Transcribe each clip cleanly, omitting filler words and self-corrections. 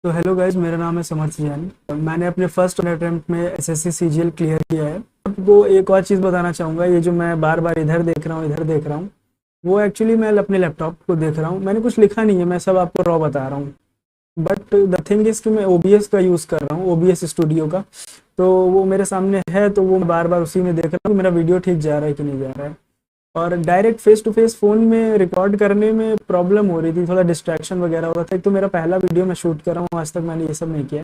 तो hello guys, मेरा नाम है समर्थ जियानी। मैंने अपने फर्स्ट अटेम्प्ट में एसएससी सीजीएल क्लियर किया है। आपको एक और चीज़ बताना चाहूँगा, ये जो मैं बार बार इधर देख रहा हूँ इधर देख रहा हूँ, वो एक्चुअली मैं अपने लैपटॉप को देख रहा हूँ। मैंने कुछ लिखा नहीं है, मैं सब आपको रॉ बता रहा हूँ। बट द थिंग इज़ कि मैं ओबीएस का यूज़ कर रहा हूँ, ओबीएस स्टूडियो का। तो वो मेरे सामने है, तो वो बार बार उसी में देख रहा हूँ कि मेरा वीडियो ठीक जा रहा है कि नहीं जा रहा है। और direct face to face phone में रिकॉर्ड करने में प्रॉब्लम हो रही थी, थोड़ा डिस्ट्रैक्शन वगैरह हो रहा था। एक तो मेरा पहला वीडियो मैं शूट कर रहा हूँ, आज तक मैंने ये सब नहीं किया।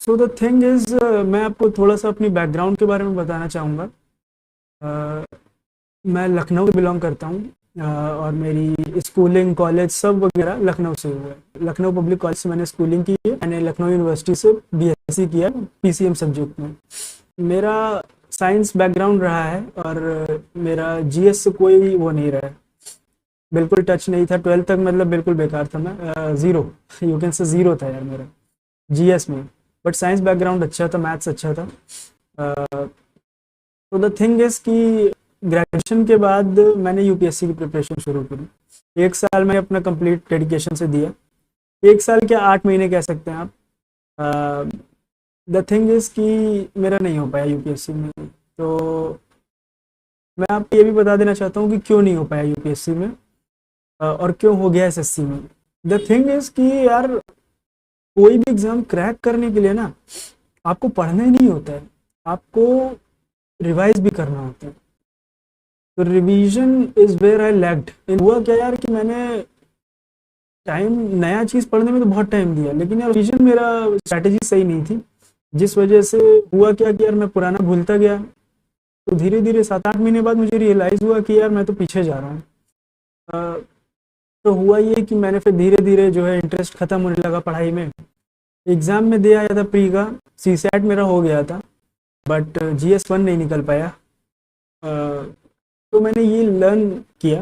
सो द थिंग इज़, मैं आपको थोड़ा सा अपनी बैकग्राउंड के बारे में बताना चाहूँगा। मैं लखनऊ से बिलोंग करता हूँ। और मेरी स्कूलिंग कॉलेज सब वगैरह लखनऊ से हुआ है। लखनऊ पब्लिक कॉलेज से मैंने स्कूलिंग की है। मैंने लखनऊ यूनिवर्सिटी से बीएससी किया पीसीएम सब्जेक्ट में। मेरा साइंस बैकग्राउंड रहा है और मेरा जीएस से कोई वो नहीं रहा है, बिल्कुल टच नहीं था। 12th तक मतलब बिल्कुल बेकार था मैं, zero, you can say zero था यार मेरा जीएस में। बट साइंस बैकग्राउंड अच्छा था, मैथ्स अच्छा था। तो द थिंग इज़ कि ग्रेजुएशन के बाद मैंने यूपीएससी की प्रिपरेशन शुरू करी। एक साल मैंने अपना कंप्लीट डेडिकेशन से दिया। एक साल क्या, 8 महीने कह सकते हैं आप। द थिंग इज़ कि मेरा नहीं हो पाया यूपीएससी में। तो मैं आपको ये भी बता देना चाहता हूँ कि क्यों नहीं हो पाया यूपीएससी में, और क्यों हो गया एसएससी में। द थिंग इज़ कि यार, कोई भी एग्ज़ाम क्रैक करने के लिए ना आपको पढ़ना ही नहीं होता है, आपको रिवाइज भी करना होता है। तो revision is where I lagged in. हुआ क्या यार कि मैंने टाइम, नया चीज़ पढ़ने में तो बहुत टाइम दिया, लेकिन यार रिवीजन मेरा स्ट्रैटेजी सही नहीं थी। जिस वजह से हुआ क्या कि यार मैं पुराना भूलता गया। तो धीरे धीरे 7-8 महीने बाद मुझे रियलाइज़ हुआ कि यार मैं तो पीछे जा रहा हूँ। अ, तो हुआ ये कि मैंने फिर धीरे धीरे जो है इंटरेस्ट ख़त्म होने लगा पढ़ाई में। एग्ज़ाम में दे आया था प्री का, सी सैट मेरा हो गया था, बट जीएस 1 नहीं निकल पाया। तो मैंने ये लर्न किया,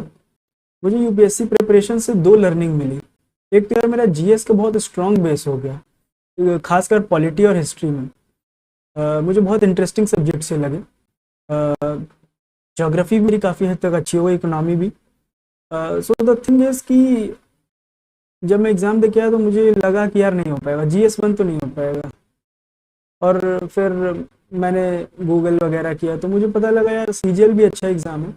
मुझे यूपीएससी प्रिपरेशन से दो लर्निंग मिली। एक तो यार मेरा जीएस का बहुत स्ट्रॉन्ग बेस हो गया, खासकर पॉलिटी और हिस्ट्री में। मुझे बहुत इंटरेस्टिंग सब्जेक्ट से लगे। ज्योग्राफी भी मेरी काफ़ी हद तक अच्छी हो, इकोनॉमी भी। सो द थिंग इज़ कि जब मैं एग्ज़ाम दे के आया तो मुझे लगा कि यार नहीं हो पाएगा, जीएस 1 तो नहीं हो पाएगा। और फिर मैंने गूगल वगैरह किया तो मुझे पता लगा यार सीजीएल भी अच्छा एग्ज़ाम है,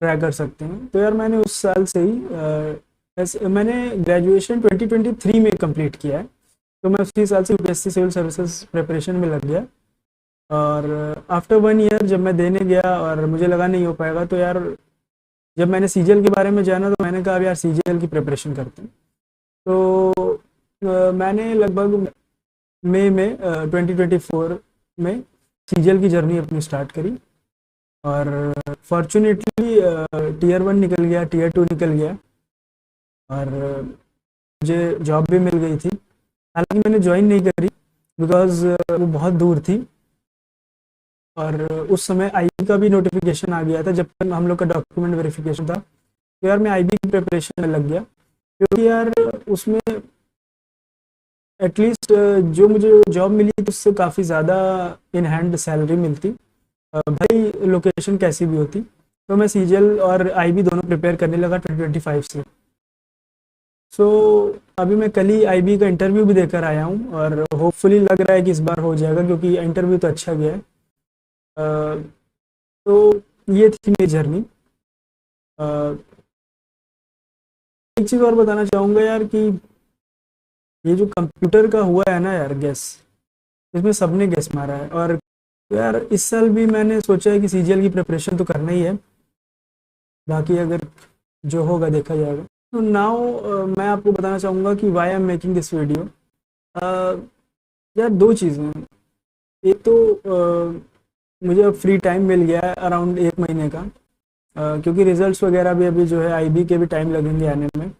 ट्राई कर सकते हैं। तो यार मैंने उस साल से ही मैंने ग्रेजुएशन 2023 में कंप्लीट किया है। तो मैं उसी साल से यूपीएससी सिविल सर्विसेज प्रिपरेशन में लग गया। और आफ्टर 1 ईयर जब मैं देने गया और मुझे लगा नहीं हो पाएगा, तो यार जब मैंने सीजीएल के बारे में जाना तो मैंने कहा अब यार सीजीएल की प्रिपरेशन करते हैं। तो मैंने लगभग मई में 2024 में सीजीएल की जर्नी अपनी स्टार्ट करी। और फॉर्चुनेटली टीयर 1 निकल गया, टीयर 2 निकल गया, और मुझे जॉब भी मिल गई थी। हालांकि मैंने ज्वाइन नहीं करी बिकॉज वो बहुत दूर थी। और उस समय आईबी का भी नोटिफिकेशन आ गया था, जब तक हम लोग का डॉक्यूमेंट वेरिफिकेशन था। तो यार मैं आईबी की प्रिपरेशन में लग गया, क्योंकि यार उसमें एटलीस्ट जो मुझे जॉब मिली थी उससे काफ़ी ज़्यादा इन हैंड सैलरी मिलती, भाई लोकेशन कैसी भी होती। तो मैं सीजीएल और आईबी दोनों प्रिपेयर करने लगा 2025 से। सो अभी मैं कल ही आईबी का इंटरव्यू भी देकर आया हूँ, और होपफुली लग रहा है कि इस बार हो जाएगा, क्योंकि इंटरव्यू तो अच्छा गया है। तो ये थी मेरी जर्नी। एक चीज़ और बताना चाहूँगा यार कि ये जो कंप्यूटर का हुआ है ना यार गैस, इसमें सबने गैस मारा है। और यार इस साल भी मैंने सोचा है कि सीजीएल की प्रिपरेशन तो करना ही है, बाकी अगर जो होगा देखा जाएगा। तो नाउ मैं आपको बताना चाहूँगा कि why I am making this video. यार दो चीज़ें हैं। एक तो मुझे अब फ्री टाइम मिल गया है अराउंड 1 महीने का, क्योंकि रिजल्ट्स वगैरह भी अभी जो है आईबी के भी टाइम लगेंगे आने में,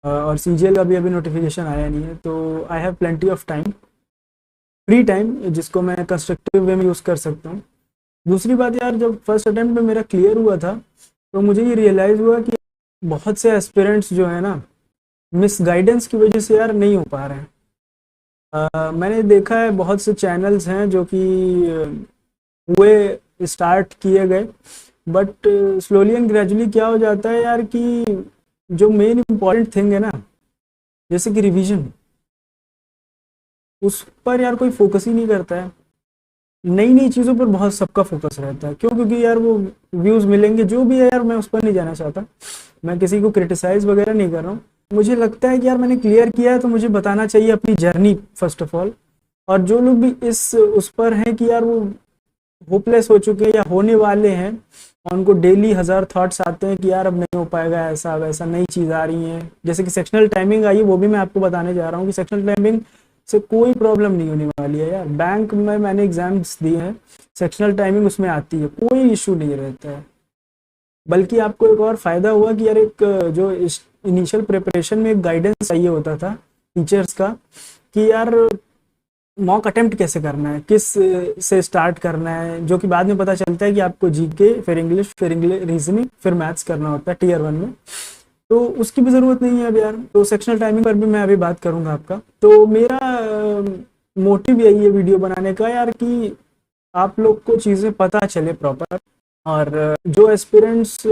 और सीजीएल का भी अभी नोटिफिकेशन आया नहीं है। तो I have plenty of time, free time, जिसको मैं कंस्ट्रक्टिव वे में यूज़ कर सकता हूँ। दूसरी बात यार, जब फर्स्ट अटेम्प्ट में मेरा क्लियर हुआ था तो मुझे ये रियलाइज़ हुआ कि बहुत से एस्पिरेंट्स जो है ना, मिस गाइडेंस की वजह से यार नहीं हो पा रहे हैं। मैंने देखा है बहुत से चैनल्स हैं जो कि हुए, स्टार्ट किए गए, बट स्लोली एंड ग्रेजुअली क्या हो जाता है यार कि जो मेन इम्पॉर्टेंट थिंग है ना, जैसे कि रिवीजन, उस पर यार कोई फोकस ही नहीं करता है। नई नई चीज़ों पर बहुत सबका फोकस रहता है। क्यों? क्योंकि यार वो व्यूज़ मिलेंगे जो भी है यार, मैं उस पर नहीं जाना चाहता। मैं किसी को क्रिटिसाइज वगैरह नहीं कर रहा हूँ। मुझे लगता है कि यार मैंने क्लियर किया है तो मुझे बताना चाहिए अपनी जर्नी फर्स्ट ऑफ ऑल। और जो लोग भी इस उस पर हैं कि यार वो होपलेस हो चुके हैं या होने वाले हैं, और उनको डेली हजार थॉट्स आते हैं कि यार अब नहीं हो पाएगा, ऐसा वैसा, नई चीज़ आ रही है, जैसे कि सेक्शनल टाइमिंग आई है, वो भी मैं आपको बताने जा रहा हूँ कि सेक्शनल टाइमिंग से कोई प्रॉब्लम नहीं होने वाली है यार। बैंक में मैंने एग्जाम्स दिए हैं, सेक्शनल टाइमिंग उसमें आती है, कोई इशू नहीं रहता है। बल्कि आपको एक और फायदा हुआ कि यार एक जो इनिशियल प्रिपरेशन में एक गाइडेंस चाहिए होता था टीचर्स का कि यार मॉक अटेम्प्ट कैसे करना है, किस से स्टार्ट करना है, जो कि बाद में पता चलता है कि आपको जीके, फिर इंग्लिश रीजनिंग, फिर मैथ्स करना होता है टीयर 1 में। तो उसकी भी ज़रूरत नहीं है अब यार। तो सेक्शनल टाइमिंग पर भी मैं अभी बात करूंगा आपका। तो मेरा मोटिव यही है वीडियो बनाने का यार, कि आप लोग को चीज़ें पता चले प्रॉपर। और जो एस्पिरेंट्स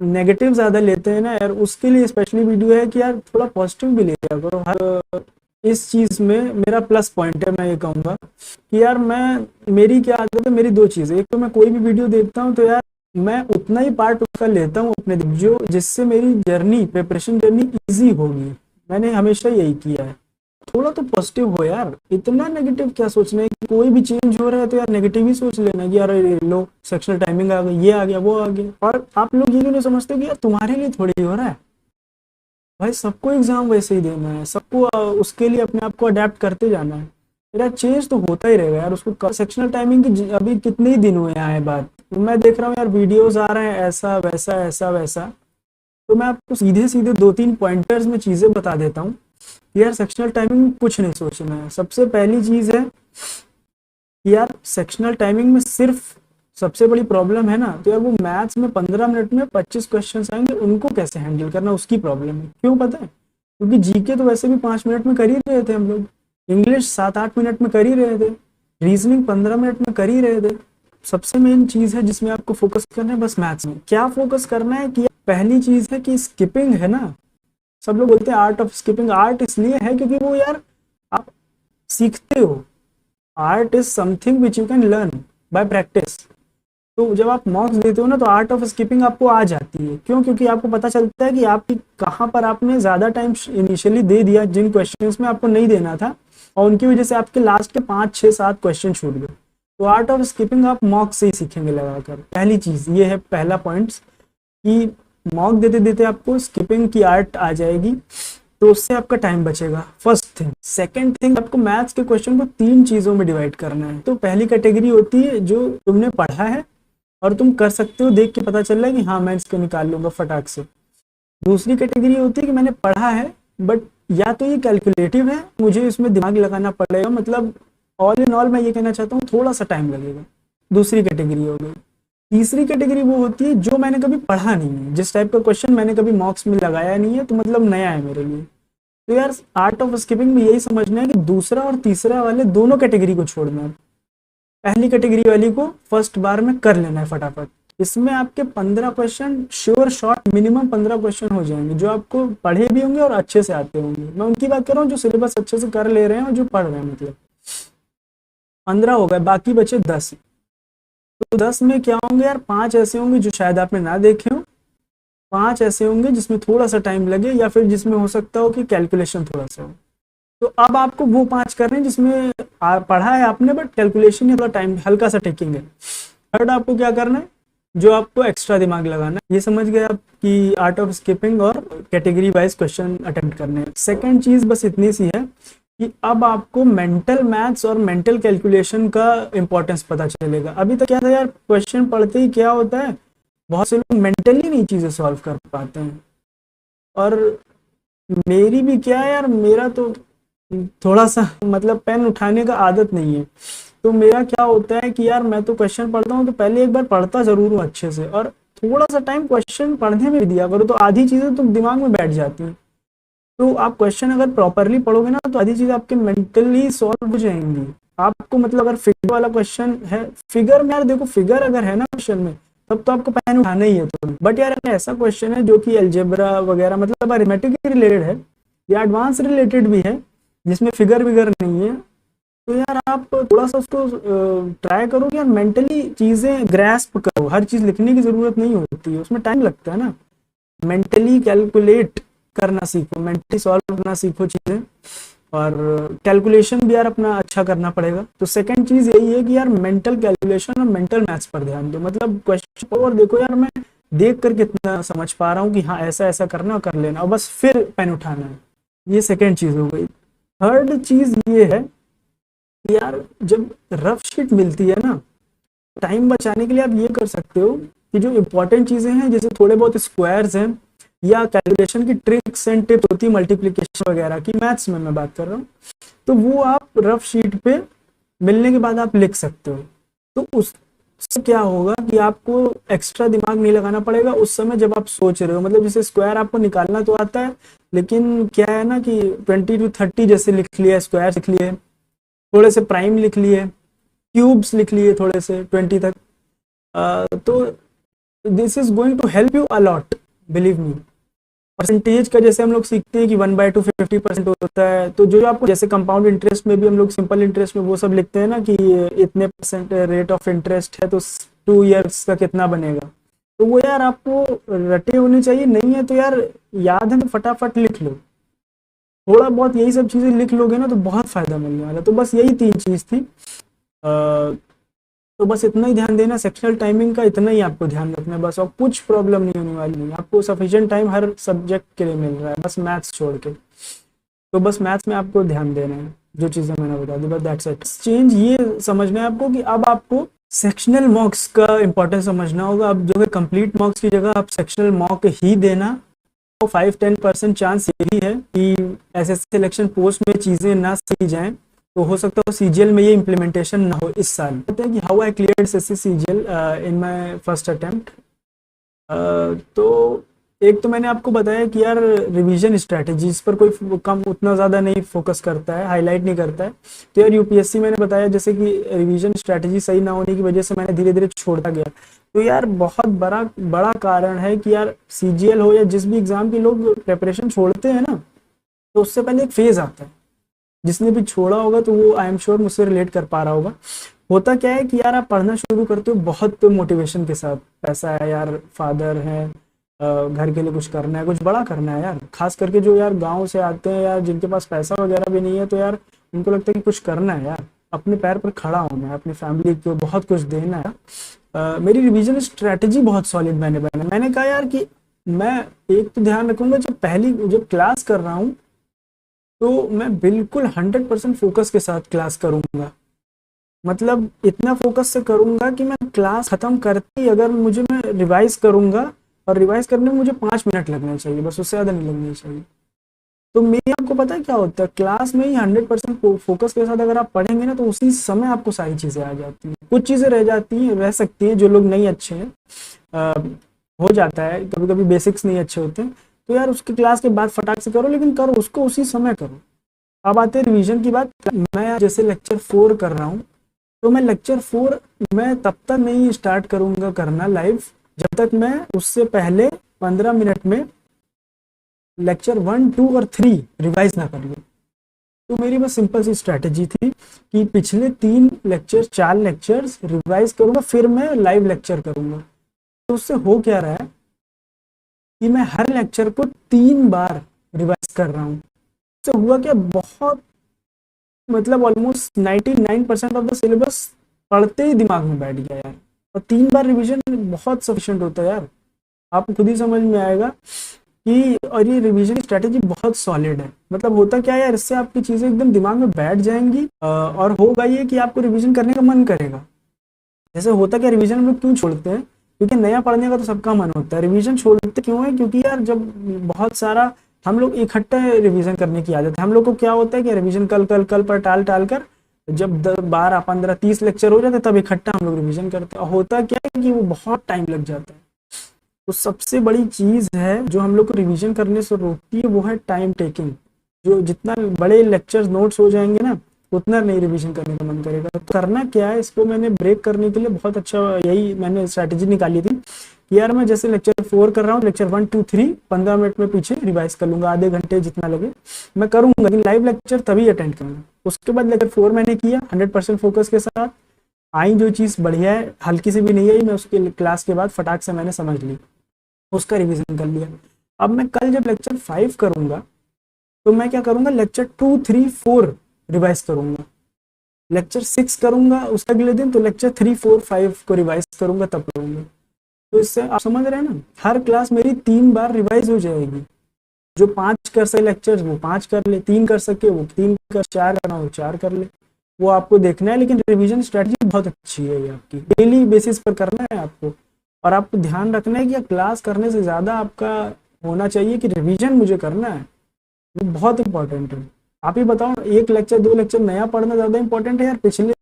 नेगेटिव ज़्यादा लेते हैं ना यार, उसके लिए स्पेशली वीडियो है कि यार थोड़ा पॉजिटिव भी ले लिया करो। हर इस चीज़ में मेरा प्लस पॉइंट है, मैं ये कहूँगा कि यार मेरी क्या आदत है, मेरी दो चीज़ें। एक तो मैं कोई भी वीडियो देखता हूँ तो यार मैं उतना ही पार्ट उसका लेता हूँ अपने, जो जिससे मेरी जर्नी, प्रिपरेशन जर्नी इजी होगी। मैंने हमेशा यही किया है। थोड़ा तो पॉजिटिव हो यार, इतना नेगेटिव क्या सोचना है कि कोई भी चेंज हो रहा है तो यार नेगेटिव ही सोच लेना कि यार लो सेक्शनल टाइमिंग आ गई, ये आ गया, वो आ गया। और आप लोग ये क्यों नहीं समझते कि यार तुम्हारे लिए थोड़ी हो रहा है भाई, सबको एग्जाम वैसे ही देना है, सबको उसके लिए अपने आप को अडेप्ट करते जाना है। यार चेंज तो होता ही रहेगा यार उसको। सेक्शनल टाइमिंग की अभी कितने ही दिन हुए हैं आए बात, तो मैं देख रहा हूँ यार वीडियोस आ रहे हैं ऐसा वैसा ऐसा वैसा। तो मैं आपको सीधे सीधे 2-3 पॉइंटर्स में चीज़ें बता देता हूँ। यार सेक्शनल टाइमिंग में कुछ नहीं सोचना है। सबसे पहली चीज़ है कि यार सेक्शनल टाइमिंग में सिर्फ सबसे बड़ी प्रॉब्लम है ना, तो यार वो मैथ्स में 15 मिनट में 25 क्वेश्चंस आएंगे, उनको कैसे हैंडल करना, उसकी प्रॉब्लम है। क्यों पता है? क्योंकि जीके तो वैसे भी 5 मिनट में कर ही रहे थे हम लोग, इंग्लिश 7-8 मिनट में कर ही रहे थे, रीजनिंग 15 मिनट में कर ही रहे थे। सबसे मेन चीज़ है जिसमें आपको फोकस करना है बस मैथ्स में। क्या फोकस करना है कि पहली चीज़ है कि स्किपिंग है ना, सब लोग बोलते हैं आर्ट ऑफ स्किपिंग। आर्ट इसलिए है क्योंकि वो यार आप सीखते हो। Art is something which you can learn by practice. तो जब आप मॉक्स देते हो ना तो आर्ट ऑफ स्किपिंग आपको आ जाती है। क्यों? क्योंकि आपको पता चलता है कि आपकी कहाँ पर आपने ज़्यादा टाइम इनिशियली दे दिया, जिन क्वेश्चंस में आपको नहीं देना था, और उनकी वजह से आपके लास्ट के 5-6-7 क्वेश्चन छूट गए। तो आर्ट ऑफ स्किपिंग आप मॉक से ही सीखेंगे लगाकर। पहली चीज़ ये है, पहला पॉइंट, कि मॉक देते देते आपको स्किपिंग की आर्ट आ जाएगी, तो उससे आपका टाइम बचेगा। First thing. सेकंड थिंग, आपको मैथ्स के क्वेश्चन को 3 चीज़ों में डिवाइड करना है। तो पहली कैटेगरी होती है जो तुमने पढ़ा है और तुम कर सकते हो, देख के पता चल रहा है कि हाँ मैं इसको निकाल लूंगा फटाक से। दूसरी कैटेगरी होती है कि मैंने पढ़ा है बट या तो ये कैलकुलेटिव है, मुझे इसमें दिमाग लगाना पड़ेगा, मतलब ऑल इन ऑल मैं ये कहना चाहता हूँ थोड़ा सा टाइम लगेगा। दूसरी कैटेगरी हो गई। तीसरी कैटेगरी वो होती है जो मैंने कभी पढ़ा नहीं है, जिस टाइप का क्वेश्चन मैंने कभी मॉक्स में लगाया नहीं है, तो मतलब नया है मेरे लिए। तो यार आर्ट ऑफ स्किपिंग में यही समझना है कि दूसरा और तीसरा वाले दोनों कैटेगरी को छोड़ना है, पहली कैटेगरी वाली को फर्स्ट बार में कर लेना है फटाफट। इसमें आपके 15 question sure shot, minimum 15 question हो जाएंगे जो आपको पढ़े भी होंगे और अच्छे से आते होंगे। मैं उनकी बात कर रहा हूँ जो सिलेबस अच्छे से कर ले रहे हैं और जो पढ़ रहे हैं, मतलब 15 हो गए, बाकी बचे 10। तो 10 में क्या होंगे यार, 5 ऐसे होंगे जो शायद आपने ना देखे हो, 5 ऐसे होंगे जिसमें थोड़ा सा टाइम लगे, या फिर जिसमें हो सकता हो कि कैलकुलेशन थोड़ा सा हो। तो अब आपको वो 5 करने हैं जिसमें पढ़ा है आपने बट कैलकुलेशन में थोड़ा टाइम हल्का सा टेकिंग है। थर्ड आपको क्या करना है, जो आपको एक्स्ट्रा दिमाग लगाना है। ये समझ गए आप कि आर्ट ऑफ स्किपिंग और कैटेगरी वाइज क्वेश्चन अटेम्प्ट करने हैं। सेकंड चीज बस इतनी सी है कि अब आपको मेंटल मैथ्स और मेंटल कैलकुलेशन का इंपॉर्टेंस पता चलेगा। अभी तक क्या था यार, क्वेश्चन पढ़ते ही क्या होता है, बहुत से लोग मेंटली नहीं चीजें सॉल्व कर पाते हैं। और मेरी भी क्या है यार, मेरा तो थोड़ा सा मतलब पेन उठाने का आदत नहीं है। तो मेरा क्या होता है कि यार मैं तो क्वेश्चन पढ़ता हूँ तो पहले एक बार पढ़ता जरूर हूँ अच्छे से, और थोड़ा सा टाइम क्वेश्चन पढ़ने में भी दिया करो, तो आधी चीजें तो दिमाग में बैठ जाती हैं। तो आप क्वेश्चन अगर प्रॉपरली पढ़ोगे ना तो आधी चीज आपके मेंटली सॉल्व हो जाएंगी। आपको मतलब अगर फिगर वाला क्वेश्चन है, फिगर में यार देखो, फिगर अगर है ना क्वेश्चन में, तब तो आपको पेन उठाना ही है। तो बट यार ऐसा क्वेश्चन है जो कि अलजेब्रा वगैरह मतलब अरिथमेटिक रिलेटेड है या एडवांस रिलेटेड भी है, जिसमें फिगर विगर नहीं है, आप थोड़ा सा उसको ट्राई करो कि यार मेंटली चीज़ें ग्रैस्प करो। हर चीज़ लिखने की ज़रूरत नहीं होती है, उसमें टाइम लगता है ना। मेंटली कैलकुलेट करना सीखो, मेंटली सॉल्व करना सीखो चीज़ें, और कैलकुलेशन भी यार अपना अच्छा करना पड़ेगा। तो सेकंड चीज़ यही है कि यार मेंटल कैलकुलेशन और मेंटल मैथ्स पर ध्यान दो। मतलब क्वेश्चन और देखो यार मैं देख कर कितना समझ पा रहा हूँ कि हाँ ऐसा ऐसा करना और कर लेना, और बस फिर पेन उठाना है। ये सेकंड चीज़ हो गई। थर्ड चीज़ ये है कि यार जब रफ शीट मिलती है ना, टाइम बचाने के लिए आप ये कर सकते हो कि जो इंपॉर्टेंट चीज़ें हैं, जैसे थोड़े बहुत स्क्वायर्स हैं या कैलकुलेशन की ट्रिक्स एंड टिप्स होती है मल्टीप्लिकेशन वगैरह की, मैथ्स में मैं बात कर रहा हूँ, तो वो आप रफ शीट पे मिलने के बाद आप लिख सकते हो। तो उससे क्या होगा कि आपको एक्स्ट्रा दिमाग नहीं लगाना पड़ेगा उस समय जब आप सोच रहे हो। मतलब जैसे स्क्वायर आपको निकालना तो आता है, लेकिन क्या है ना कि 20 to 30 जैसे लिख लिया, स्क्वायर लिख लिए, थोड़े से प्राइम लिख लिए, क्यूब्स लिख लिए थोड़े से 20 तक। तो this is going to help you a lot, believe me. Percentage का जैसे हम लोग सीखते हैं कि 1/2 50% होता है, तो जो आपको जैसे कंपाउंड इंटरेस्ट में भी हम लोग सिंपल इंटरेस्ट में वो सब लिखते हैं ना कि इतने परसेंट रेट ऑफ इंटरेस्ट है तो 2 years का कितना बनेगा, तो वो यार आपको रटे होने चाहिए। नहीं है तो यार याद है तो फटाफट लिख लो, थोड़ा बहुत यही सब चीज़ें लिख लोगे ना तो बहुत फायदा मिलने वाला। तो बस यही 3 चीज़ थी। तो बस इतना ही ध्यान देना, सेक्शनल टाइमिंग का इतना ही आपको ध्यान रखना है बस, और कुछ प्रॉब्लम नहीं होने वाली है। आपको सफिशिएंट टाइम हर सब्जेक्ट के लिए मिल रहा है, बस मैथ्स छोड़ के। तो बस मैथ्स में आपको ध्यान देना है, जो चीज़ें मैंने बता दी, बस दैट्स इट। चेंज ये समझना है आपको कि अब आपको सेक्शनल मॉक्स का इंपॉर्टेंस समझना होगा। अब जो है कंप्लीट मॉक्स की जगह आप सेक्शनल मॉक ही देना। तो 5-10% चांस ये भी है कि एसएससी सिलेक्शन पोस्ट में चीज़ें ना सही जाएं, तो हो सकता है सीजीएल में ये इम्प्लीमेंटेशन ना हो इस साल। कहते हैं कि how I cleared SSC CGL in my first attempt. तो एक तो मैंने आपको बताया कि यार रिवीजन स्ट्रैटेजीज पर कोई कम उतना ज़्यादा नहीं फोकस करता है, हाईलाइट नहीं करता है। तो यार यूपीएससी मैंने बताया जैसे कि रिवीजन स्ट्रैटेजी सही ना होने की वजह से मैंने धीरे धीरे छोड़ता गया। तो यार बहुत बड़ा कारण है कि यार सीजीएल हो या जिस भी एग्जाम की लोग प्रेपरेशन छोड़ते हैं ना, तो उससे पहले एक फेज आता है। जिसने भी छोड़ा होगा तो वो आई एम श्योर मुझसे रिलेट कर पा रहा होगा। होता क्या है कि यार आप पढ़ना शुरू करते हो बहुत मोटिवेशन के साथ, पैसा है यार, फादर है, घर के लिए कुछ करना है, कुछ बड़ा करना है यार। खास करके जो यार गांव से आते हैं यार, जिनके पास पैसा वगैरह भी नहीं है, तो यार उनको लगता है कि कुछ करना है यार, अपने पैर पर खड़ा होना है, अपनी फैमिली को बहुत कुछ देना है। मेरी रिवीजन स्ट्रैटेजी बहुत सॉलिड मैंने कहा यार कि मैं एक तो ध्यान रखूंगा, जब क्लास कर रहा हूँ तो मैं बिल्कुल 100% फोकस के साथ क्लास करूंगा। मतलब इतना फोकस से करूंगा कि मैं क्लास खत्म करते ही अगर मैं रिवाइज करूंगा, और रिवाइज करने में मुझे 5 मिनट लगने चाहिए, बस उससे ज़्यादा नहीं लगने चाहिए। तो मैं आपको पता है क्या होता है, क्लास में ही 100% फोकस के साथ अगर आप पढ़ेंगे ना, तो उसी समय आपको सारी चीज़ें आ जाती हैं। कुछ चीज़ें रह सकती हैं, जो लोग नहीं अच्छे हैं, हो जाता है कभी कभी, बेसिक्स नहीं अच्छे होते हैं, तो यार उसकी क्लास के बाद फटाक से करो, लेकिन करो उसको उसी समय करो। अब आते हैं रिवीजन की बात। मैं जैसे लेक्चर 4 कर रहा हूँ, तो मैं लेक्चर 4 मैं तब तक नहीं स्टार्ट करूंगा करना लाइव जब तक मैं उससे पहले 15 मिनट में लेक्चर 1, 2 और 3 रिवाइज ना कर लूँ। तो मेरी बस सिंपल सी स्ट्रैटेजी थी कि पिछले 4 लेक्चर्स रिवाइज करूंगा, फिर मैं लाइव लेक्चर करूंगा। तो उससे हो क्या रहा है कि मैं हर लेक्चर को 3 बार रिवाइज कर रहा हूँ। उससे हुआ क्या, बहुत मतलब ऑलमोस्ट 99% ऑफ द सिलेबस पढ़ते ही दिमाग में बैठ गया यार। और 3 बार रिवीजन बहुत सफिशिएंट होता है यार, आपको खुद ही समझ में आएगा कि, और ये रिवीजन की स्ट्रैटेजी बहुत सॉलिड है। मतलब होता क्या है यार, इससे आपकी चीज़ें एकदम दिमाग में बैठ जाएंगी, और होगा ये कि आपको रिवीजन करने का मन करेगा। जैसे होता क्या, रिवीजन हम लोग क्यों छोड़ते हैं, क्योंकि नया पढ़ने का तो सबका मन होता है। रिवीजन छोड़ते क्यों है, क्योंकि यार जब बहुत सारा हम लोग इकट्ठे रिवीजन करने की आदत है। हम लोग को क्या होता है कि रिवीजन कल पर टाल कर जब 12, 15, 30 लेक्चर हो जाते तब इकट्ठा हम लोग रिवीजन करते हैं। और होता क्या है कि वो बहुत टाइम लग जाता है। तो सबसे बड़ी चीज़ है जो हम लोग को रिवीजन करने से रोकती है, वो है टाइम टेकिंग। जो जितना बड़े लेक्चर्स नोट्स हो जाएंगे ना, उतना नहीं रिवीजन करने का मन करेगा। तो करना क्या है, इसको मैंने ब्रेक करने के लिए बहुत अच्छा यही मैंने स्ट्रैटेजी निकाली थी कि यार मैं जैसे लेक्चर 4 कर रहा हूँ, लेक्चर 1 2 3 15 मिनट में पीछे रिवाइज कर लूंगा, आधे घंटे जितना लगे मैं करूंगा, लेकिन लाइव लेक्चर तभी अटेंड करूंगा। उसके बाद लेक्चर 4 मैंने किया 100% फोकस के साथ, आई जो चीज़ बढ़िया है, हल्की से भी नहीं आई, मैं उसके क्लास के बाद फटाक से मैंने समझ ली, उसका रिवीजन कर लिया। अब मैं कल जब लेक्चर 5 करूंगा तो मैं क्या करूंगा, लेक्चर 2 3 4 रिवाइज करूंगा, लेक्चर 6 करूंगा उसके अगले दिन, तो लेक्चर 3 4 5 को रिवाइज करूंगा तब करूंगा। तो इससे आप समझ रहे हैं ना, हर क्लास मेरी 3 बार रिवाइज हो जाएगी। जो 5 कर सके लेक्चर्स वो 5 कर ले, 3 कर सके वो 3 कर, 4 करना वो 4 कर ले, वो आपको देखना है। लेकिन रिवीजन स्ट्रेटजी बहुत अच्छी है, ये आपकी डेली बेसिस पर करना है आपको। और आपको ध्यान रखना है कि क्लास करने से ज़्यादा आपका होना चाहिए कि रिवीजन मुझे करना है, वो बहुत इंपॉर्टेंट है। आप ही बताओ, एक लेक्चर 2 लेक्चर नया पढ़ना ज़्यादा इंपॉर्टेंट है या पिछले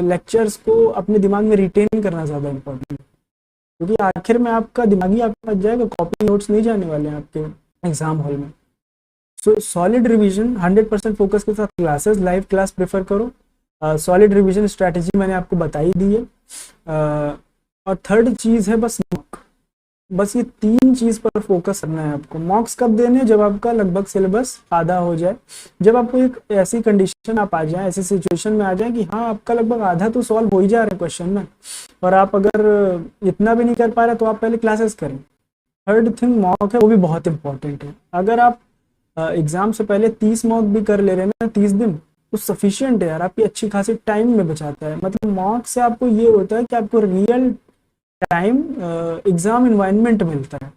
लेक्चर्स को अपने दिमाग में रिटेन करना ज़्यादा इंपॉर्टेंट है? क्योंकि आखिर में आपका दिमागी आपका बच जाएगा, कॉपी नोट्स नहीं जाने वाले हैं आपके एग्जाम हॉल में। सो सॉलिड रिवीजन 100% फोकस के साथ क्लासेस, लाइव क्लास प्रेफर करो। सॉलिड रिवीजन स्ट्रैटेजी मैंने आपको बताई दी है। और थर्ड चीज़ है बस मॉक, बस ये 3 चीज़ पर फोकस करना है आपको। मॉक्स कब देने हैं, जब आपका लगभग सिलेबस आधा हो जाए, जब आपको एक ऐसी कंडीशन आप आ जाए, ऐसी सिचुएशन में आ जाए कि हाँ आपका लगभग आधा तो सॉल्व हो ही जा रहा है क्वेश्चन में, और आप अगर इतना भी नहीं कर पा रहे तो आप पहले क्लासेस करें। थर्ड थिंग मॉक है, वो भी बहुत इंपॉर्टेंट है। अगर आप एग्जाम से पहले 30 मॉक भी कर ले रहे हैं ना 30 दिन, तो सफिशियंट है यार, आपकी अच्छी खासी टाइम में बचाता है। मतलब मॉक से आपको ये होता है कि आपको रियल टाइम एग्जाम इन्वायरमेंट मिलता है,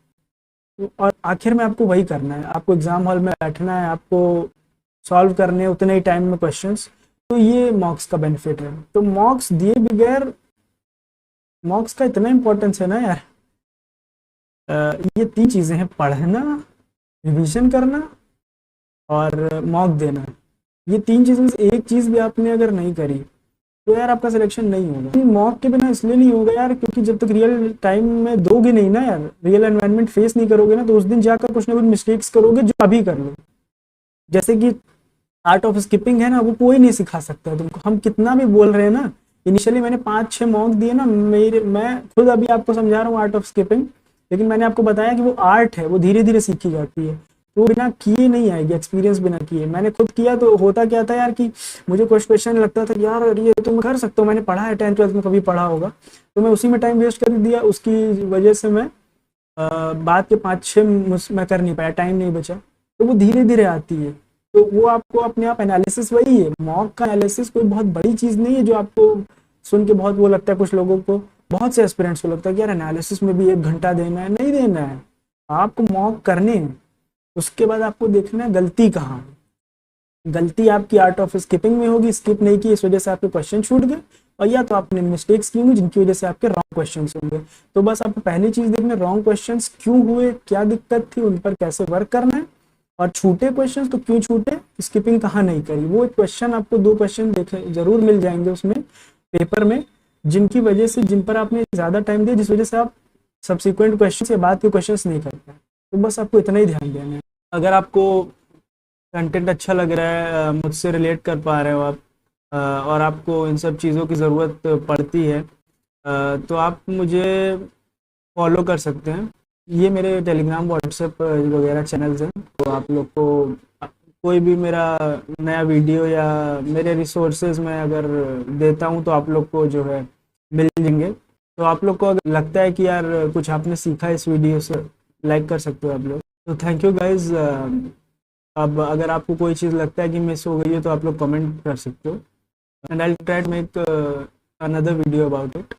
और आखिर में आपको वही करना है, आपको एग्जाम हॉल में बैठना है, आपको सॉल्व करने हैं उतने ही टाइम में क्वेश्चंस। तो ये मॉक्स का बेनिफिट है। तो मॉक्स दिए बगैर, मॉक्स का इतना इंपॉर्टेंस है ना यार, ये 3 चीज़ें हैं, पढ़ना, रिवीजन करना और मॉक देना। ये 3 चीज़ में से एक चीज़ भी आपने अगर नहीं करी तो यार आपका सिलेक्शन नहीं होगा। मॉक के बिना इसलिए नहीं होगा यार, क्योंकि जब तक रियल टाइम में दोगे नहीं ना यार, रियल एनवायरनमेंट फेस नहीं करोगे ना, तो उस दिन जाकर कुछ ना कुछ मिस्टेक्स करोगे जो अभी कर लो। जैसे कि आर्ट ऑफ स्किपिंग है ना, वो कोई नहीं सिखा सकता तुमको, हम कितना भी बोल रहे हैं ना। इनिशियली मैंने 5-6 मॉक दिए ना, मैं खुद अभी आपको समझा रहा हूँ आर्ट ऑफ स्किपिंग, लेकिन मैंने आपको बताया कि वो आर्ट है, वो धीरे धीरे सीखी जाती है, तो बिना किए नहीं आएगी, एक्सपीरियंस बिना किए। मैंने खुद किया तो होता क्या था यार कि मुझे कुछ क्वेश्चन लगता था यार ये तो मैं कर सकता हूँ, मैंने पढ़ा है 10th 12th में कभी पढ़ा होगा, तो मैं उसी में टाइम वेस्ट कर दिया। उसकी वजह से मैं बाद के 5-6 मैं कर नहीं पाया, टाइम नहीं बचा। तो वो धीरे धीरे आती है, तो वो आपको अपने आप एनालिसिस, वही है मॉक का एनालिसिस, कोई बहुत बड़ी चीज़ नहीं है जो आपको सुन के बहुत वो लगता है। कुछ लोगों को, बहुत से एस्पिरेंट्स को लगता है कि यार एनालिसिस में भी 1 घंटा देना है, नहीं देना है, आपको मॉक करने हैं। उसके बाद आपको देखना है गलती कहाँ है। गलती आपकी आर्ट ऑफ स्किपिंग में होगी, स्किप नहीं की, इस वजह से आपके क्वेश्चन छूट गए, और या तो आपने मिस्टेक्स की होंगी जिनकी वजह से आपके रॉन्ग क्वेश्चंस होंगे। तो बस आपको पहली चीज़ देखना, रॉन्ग क्वेश्चंस क्यों हुए, क्या दिक्कत थी, उन पर कैसे वर्क करना है, और छूटे क्वेश्चंस तो क्यों छूटे, स्किपिंग कहाँ नहीं करी। वो एक क्वेश्चन आपको 2 क्वेश्चन देखे जरूर मिल जाएंगे उसमें पेपर में, जिनकी वजह से, जिन पर आपने ज़्यादा टाइम दिया, जिस वजह से आप सब्सिक्वेंट क्वेश्चन या बाद के क्वेश्चन नहीं कर पाए। तो बस आपको इतना ही ध्यान देना है। अगर आपको कंटेंट अच्छा लग रहा है, मुझसे रिलेट कर पा रहे हो आप, और आपको इन सब चीज़ों की ज़रूरत पड़ती है, तो आप मुझे फॉलो कर सकते हैं। ये मेरे टेलीग्राम व्हाट्सएप वगैरह चैनल्स हैं, तो आप लोग को कोई भी मेरा नया वीडियो या मेरे रिसोर्सेज में अगर देता हूँ तो आप लोग को जो है मिल जाएंगे। तो आप लोग को अगर लगता है कि यार कुछ आपने सीखा इस वीडियो से, लाइक कर सकते हो आप लोग। तो थैंक यू गाइज। अब अगर आपको कोई चीज़ लगता है कि मिस हो गई है तो आप लोग कमेंट कर सकते हो, and I will try to make another video about it.